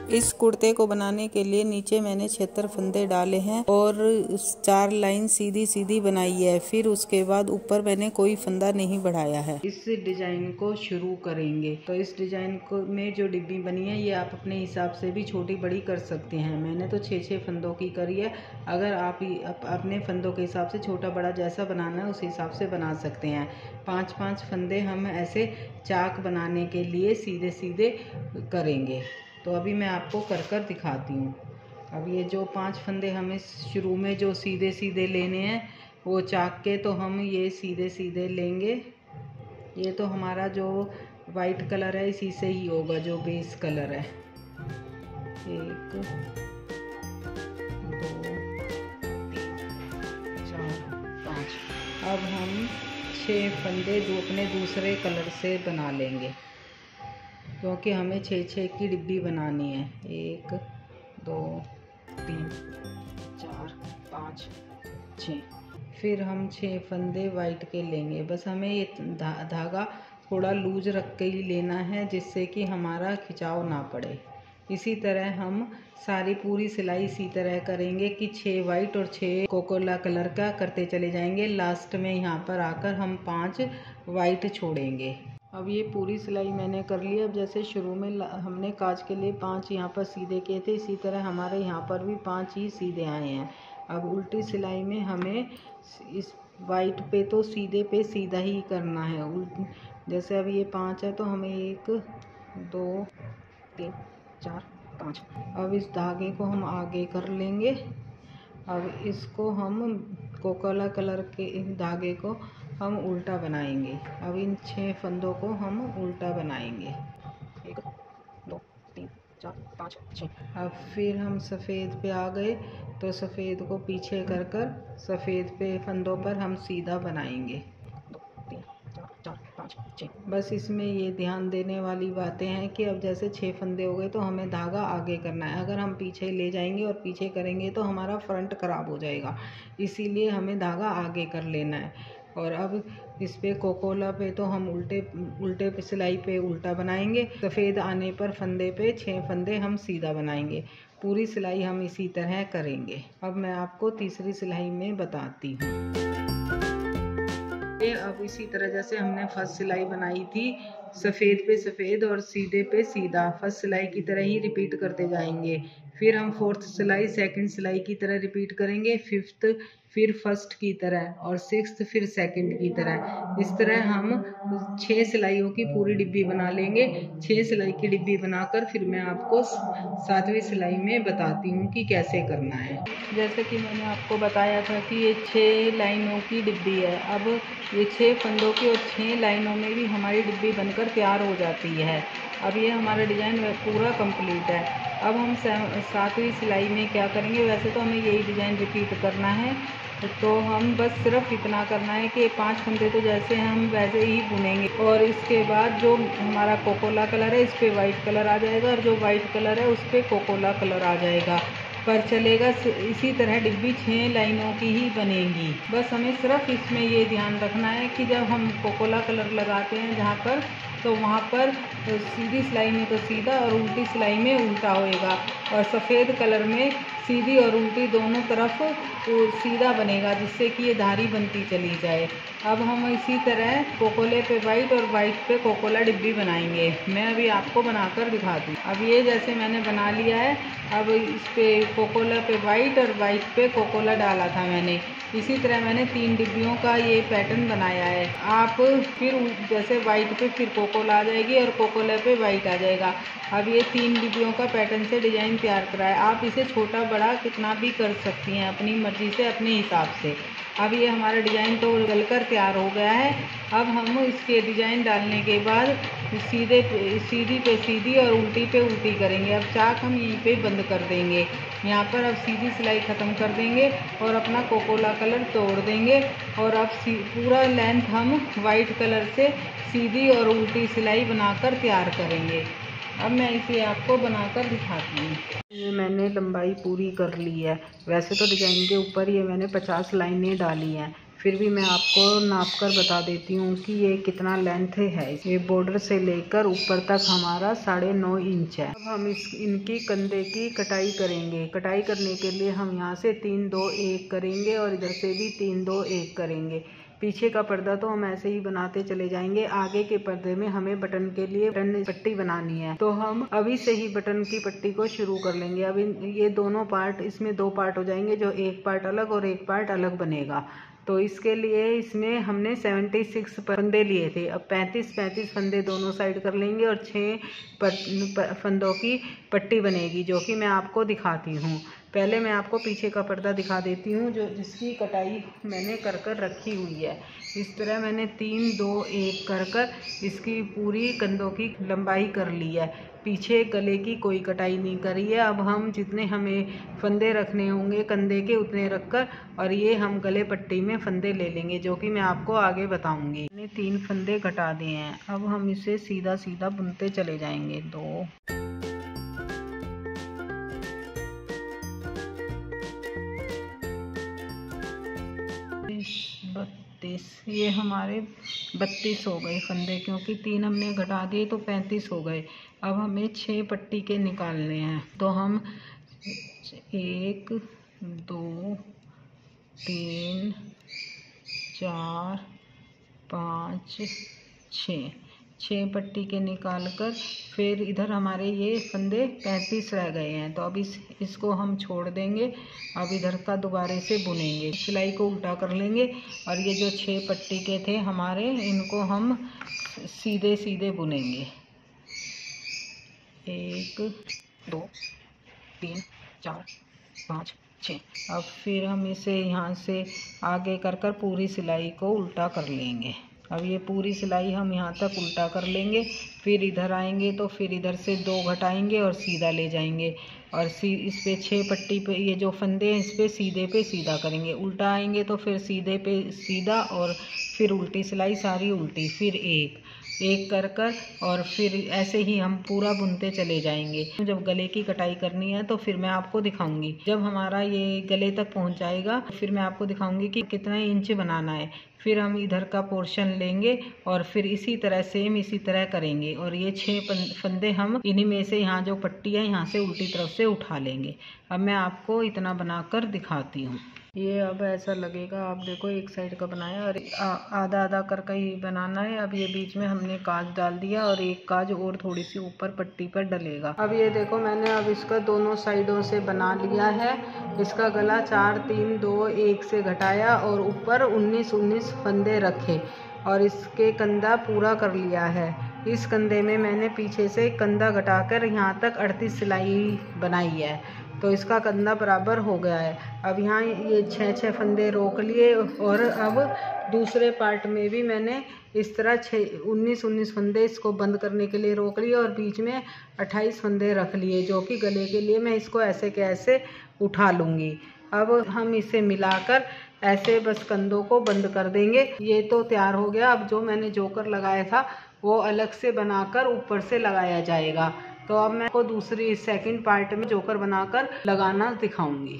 इस कुर्ते को बनाने के लिए नीचे मैंने 76 फंदे डाले हैं और 4 लाइन सीधी सीधी बनाई है। फिर उसके बाद ऊपर मैंने कोई फंदा नहीं बढ़ाया है। इस डिजाइन को शुरू करेंगे। तो इस डिजाइन को में जो डिब्बी बनी है ये आप अपने हिसाब से भी छोटी बड़ी कर सकते हैं। मैंने तो 6-6 फंदों की करी है। अगर आप अपने फंदों के हिसाब से छोटा बड़ा जैसा बनाना है उस हिसाब से बना सकते हैं। 5-5 फंदे हम ऐसे चाक बनाने के लिए सीधे सीधे करेंगे। तो अभी मैं आपको कर दिखाती हूँ। अब ये जो 5 फंदे हमें शुरू में जो सीधे सीधे लेने हैं वो चाक के, तो हम ये सीधे सीधे लेंगे। ये तो हमारा जो वाइट कलर है इसी से ही होगा, जो बेस कलर है। 1 2 3 4 5। अब हम 6 फंदे अपने दूसरे कलर से बना लेंगे, क्योंकि हमें 6-6 की डिब्बी बनानी है। 1 2 3 4 5 6। फिर हम 6 फंदे वाइट के लेंगे। बस हमें ये धागा थोड़ा लूज रख के ही लेना है, जिससे कि हमारा खिंचाव ना पड़े। इसी तरह हम सारी पूरी सिलाई इसी तरह करेंगे कि 6 वाइट और 6 कोकोला कलर का करते चले जाएंगे। लास्ट में यहाँ पर आकर हम 5 वाइट छोड़ेंगे। अब ये पूरी सिलाई मैंने कर ली। अब जैसे शुरू में हमने काज के लिए 5 यहाँ पर सीधे किए थे, इसी तरह हमारे यहाँ पर भी 5 ही सीधे आए हैं। अब उल्टी सिलाई में हमें इस वाइट पे तो सीधे पे सीधा ही करना है। जैसे अब ये 5 है तो हमें 1 2 3 4 5। अब इस धागे को हम आगे कर लेंगे। अब इसको हम कोकोला कलर के धागे को हम उल्टा बनाएंगे। अब इन 6 फंदों को हम उल्टा बनाएंगे। 1 2 3 4 5 6। अब फिर हम सफ़ेद पे आ गए, तो सफ़ेद को पीछे कर सफ़ेद पे फंदों पर हम सीधा बनाएंगे। 2 3 4 5 6। बस इसमें ये ध्यान देने वाली बातें हैं कि अब जैसे 6 फंदे हो गए तो हमें धागा आगे करना है। अगर हम पीछे ले जाएंगे और पीछे करेंगे तो हमारा फ्रंट ख़राब हो जाएगा, इसीलिए हमें धागा आगे कर लेना है। और अब इस पे कोकोला पे तो हम उल्टे पे सिलाई पे उल्टा बनाएंगे। सफ़ेद आने पर फंदे पे 6 फंदे हम सीधा बनाएंगे। पूरी सिलाई हम इसी तरह करेंगे। अब मैं आपको तीसरी सिलाई में बताती हूँ। अब इसी तरह जैसे हमने फर्स्ट सिलाई बनाई थी, सफ़ेद पे सफ़ेद और सीधे पे सीधा, फर्स्ट सिलाई की तरह ही रिपीट करते जाएंगे। फिर हम 4th सिलाई सेकंड सिलाई की तरह रिपीट करेंगे, 5th फिर फर्स्ट की तरह और 6th फिर सेकंड की तरह। इस तरह हम 6 सिलाइयों की पूरी डिब्बी बना लेंगे। 6 सिलाई की डिब्बी बनाकर फिर मैं आपको 7वीं सिलाई में बताती हूँ कि कैसे करना है। जैसे कि मैंने आपको बताया था कि ये 6 लाइनों की डिब्बी है। अब ये 6 फंदों की और 6 लाइनों में भी हमारी डिब्बी बनकर तैयार हो जाती है। अब ये हमारा डिज़ाइन पूरा कंप्लीट है। अब हम 7वीं सिलाई में क्या करेंगे, वैसे तो हमें यही डिज़ाइन रिपीट करना है, तो हम बस सिर्फ इतना करना है कि 5 फंदे तो जैसे हम वैसे ही बुनेंगे। और इसके बाद जो हमारा कोकोला कलर है इस पर वाइट कलर आ जाएगा और जो वाइट कलर है उस पर कोकोला कलर आ जाएगा। पर चलेगा इसी तरह डिब्बी 6 लाइनों की ही बनेगी। बस हमें सिर्फ इसमें ये ध्यान रखना है कि जब हम कोकोला कलर लगाते हैं जहाँ पर, तो वहाँ पर सीधी सिलाई में तो सीधा और उल्टी सिलाई में उल्टा होएगा, और सफ़ेद कलर में सीधी और उल्टी दोनों तरफ सीधा बनेगा, जिससे कि ये धारी बनती चली जाए। अब हम इसी तरह कोकोले पे वाइट और वाइट पे कोकोला डिब्बी बनाएंगे। मैं अभी आपको बनाकर दिखाती हूँ। अब ये जैसे मैंने बना लिया है, अब इस पे कोकोला पे वाइट और वाइट पे कोकोला डाला था मैंने। इसी तरह मैंने 3 डिब्बियों का ये पैटर्न बनाया है। आप फिर जैसे वाइट पे फिर कोकोला आ जाएगी और कोकोला पे वाइट आ जाएगा। अब ये 3 डिब्बियों का पैटर्न से डिज़ाइन तैयार करा है। आप इसे छोटा बड़ा कितना भी कर सकती हैं अपनी मर्ज़ी से, अपने हिसाब से। अब ये हमारा डिज़ाइन तो गलकर तैयार हो गया है। अब हम इसके डिज़ाइन डालने के बाद सीधी पे सीधी और उल्टी पे उल्टी करेंगे। अब चाक हम यहीं पे बंद कर देंगे। यहाँ पर अब सीधी सिलाई ख़त्म कर देंगे और अपना कोकोला कलर तोड़ देंगे। और अब पूरा लेंथ हम वाइट कलर से सीधी और उल्टी सिलाई बनाकर तैयार करेंगे। अब मैं इसे आपको बनाकर दिखाती हूँ। ये मैंने लंबाई पूरी कर ली है। वैसे तो डिज़ाइन के ऊपर ये मैंने 50 लाइनें डाली हैं। फिर भी मैं आपको नाप कर बता देती हूँ कि ये कितना लेंथ है। ये बॉर्डर से लेकर ऊपर तक हमारा 9.5 इंच है। अब हम इनकी कंधे की कटाई करेंगे। कटाई करने के लिए हम यहाँ से 3 2 1 करेंगे और इधर से भी 3 2 1 करेंगे। पीछे का पर्दा तो हम ऐसे ही बनाते चले जाएंगे। आगे के पर्दे में हमें बटन के लिए बटन पट्टी बनानी है, तो हम अभी से ही बटन की पट्टी को शुरू कर लेंगे। अभी ये दोनों पार्ट, इसमें 2 पार्ट हो जाएंगे, जो एक पार्ट अलग और एक पार्ट अलग बनेगा। तो इसके लिए इसमें हमने 76 फंदे लिए थे। अब 35 फंदे दोनों साइड कर लेंगे और 6 फंदों की पट्टी बनेगी, जो कि मैं आपको दिखाती हूँ। पहले मैं आपको पीछे का पर्दा दिखा देती हूँ, जो जिसकी कटाई मैंने कर रखी हुई है। इस तरह मैंने 3 2 1 कर इसकी पूरी कंधों की लंबाई कर ली है। पीछे गले की कोई कटाई नहीं करी है। अब हम जितने हमें फंदे रखने होंगे कंधे के, उतने रखकर और ये हम गले पट्टी में फंदे ले लेंगे, जो कि मैं आपको आगे बताऊंगी। मैंने 3 फंदे घटा दिए हैं। अब हम इसे सीधा सीधा बुनते चले जाएंगे। 2 32, ये हमारे 32 हो गए फंदे, क्योंकि 3 हमने घटा दिए तो 35 हो गए। अब हमें 6 पट्टी के निकालने हैं, तो हम 1 2 3 4 5 6 पट्टी के निकाल कर फिर इधर हमारे ये फंदे 35 रह गए हैं, तो अब इसको हम छोड़ देंगे। अब इधर का दोबारा से बुनेंगे। सिलाई को उल्टा कर लेंगे और ये जो 6 पट्टी के थे हमारे, इनको हम सीधे सीधे बुनेंगे। 1 2 3 4 5 6। अब फिर हम इसे यहाँ से आगे कर पूरी सिलाई को उल्टा कर लेंगे। अब ये पूरी सिलाई हम यहाँ तक उल्टा कर लेंगे। फिर इधर आएंगे तो फिर इधर से 2 घटाएंगे और सीधा ले जाएंगे और इस पे 6 पट्टी पे ये जो फंदे हैं इस पे सीधा करेंगे। उल्टा आएंगे तो फिर सीधे पे सीधा और फिर उल्टी सिलाई सारी उल्टी, फिर एक कर और फिर ऐसे ही हम पूरा बुनते चले जाएंगे। जब गले की कटाई करनी है तो फिर मैं आपको दिखाऊंगी। जब हमारा ये गले तक पहुंच जाएगा फिर मैं आपको दिखाऊंगी कि कितना इंच बनाना है। फिर हम इधर का पोर्शन लेंगे और फिर इसी तरह सेम इसी तरह करेंगे और ये 6 फंदे हम इन्हीं में से यहाँ जो पट्टी है यहाँ से उल्टी तरफ से उठा लेंगे। अब मैं आपको इतना बनाकर दिखाती हूँ। ये अब ऐसा लगेगा, आप देखो एक साइड का बनाया और आधा आधा करके ही बनाना है। अब ये बीच में हमने काज डाल दिया और एक काज और थोड़ी सी ऊपर पट्टी पर डलेगा। अब ये देखो मैंने अब इसका दोनों साइडों से बना लिया है। इसका गला 4 3 2 1 से घटाया और ऊपर 19 फंदे रखे और इसके कंधा पूरा कर लिया है। इस कंधे में मैंने पीछे से कंधा घटाकर यहाँ तक 38 सिलाई बनाई है, तो इसका कंधा बराबर हो गया है। अब यहाँ ये 6 फंदे रोक लिए और अब दूसरे पार्ट में भी मैंने इस तरह 19 फंदे इसको बंद करने के लिए रोक लिए और बीच में 28 फंदे रख लिए, जो कि गले के लिए मैं इसको ऐसे के ऐसे उठा लूँगी। अब हम इसे मिलाकर ऐसे बस कंधों को बंद कर देंगे। ये तो तैयार हो गया। अब जो मैंने जोकर लगाया था वो अलग से बनाकर ऊपर से लगाया जाएगा। तो अब मैं आपको दूसरी सेकंड पार्ट में जोकर बनाकर लगाना दिखाऊंगी।